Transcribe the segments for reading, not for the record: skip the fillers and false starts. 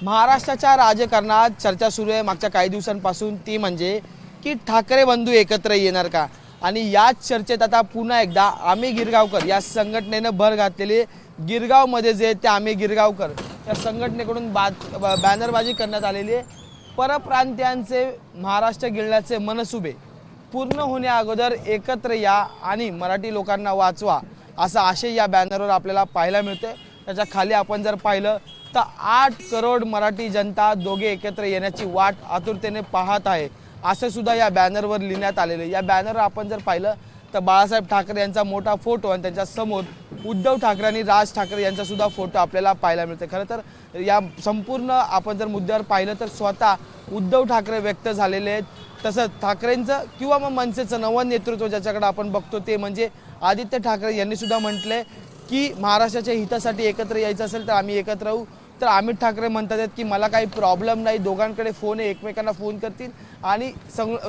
महाराष्ट्राच्या राजकारणात चर्चा सुरू आहे मागच्या काही दिवसांपासून, ती म्हणजे की ठाकरे बंधू एकत्र येणार का। आणि याच चर्चेत आता पुन्हा एकदा आम्ही गिरगावकर या संघटनेनं भर घातलेली गिरगावमध्ये जे ते आम्ही गिरगावकर या संघटनेकडून बॅनरबाजी करण्यात आलेली आहे। परप्रांतीयांचे महाराष्ट्र गिळण्याचे मनसुबे पूर्ण होण्या अगोदर एकत्र या आणि मराठी लोकांना वाचवा असा आशय या बॅनरवर आपल्याला पाहायला मिळते। त्याच्या खाली आपण जर पाहिलं तर 8 करोड मराठी जनता दोघे एकत्र येण्याची वाट आतुरतेने पाहत आहे असं सुद्धा या बॅनरवर लिहिण्यात आलेले। या बॅनरवर आपण जर पाहिलं तर बाळासाहेब ठाकरे यांचा मोठा फोटो आणि त्यांच्या समोर उद्धव ठाकरे आणि राज ठाकरे यांचा सुद्धा फोटो आपल्याला पाहायला मिळते। खरं तर या संपूर्ण आपण जर मुद्द्यावर पाहिलं तर स्वतः उद्धव ठाकरे व्यक्त झालेले आहेत। तसंच ठाकरेंचं किंवा मग मनसेचं नवं नेतृत्व ज्याच्याकडे आपण बघतो ते म्हणजे आदित्य ठाकरे यांनी सुद्धा म्हटले की महाराष्ट्राच्या हितासाठी एकत्र यायचं असेल तर आम्ही एकत्र राहू। तर अमित ठाकरे म्हणतात की मला काही प्रॉब्लेम नाही, दोघांकडे फोन आहे, एकमेकांना फोन करतील आणि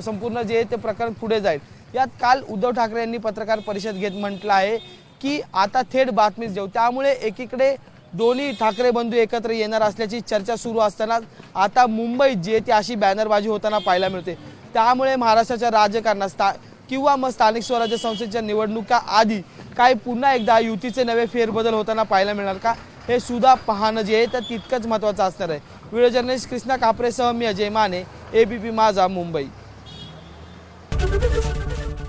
संपूर्ण जे ते प्रकरण पुढे जाईल। यात काल उद्धव ठाकरे यांनी पत्रकार परिषद घेत म्हटलं आहे की आता थेट बातमीच देऊ। त्यामुळे एकीकडे दोन्ही ठाकरे बंधू एकत्र येणार असल्याची चर्चा सुरू असताना आता मुंबईत जे ते अशी बॅनरबाजी होताना पाहायला मिळते। त्यामुळे महाराष्ट्राच्या राजकारणात किंवा मग स्थानिक स्वराज्य संस्थेच्या निवडणुका आधी काय पुन्हा एकदा युतीचे नवे फेरबदल होताना पाहायला मिळणार का, हे सुद्धा पाहणं जे आहे तर तितकंच महत्त्वाचं असणार आहे। व्हिडिओ जर्नलिस्ट कृष्णा कापरेसह मी अजय माने, एबीपी माझा, मुंबई।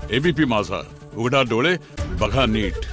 एबीपी माझा, उघडा डोळे बघा नीट।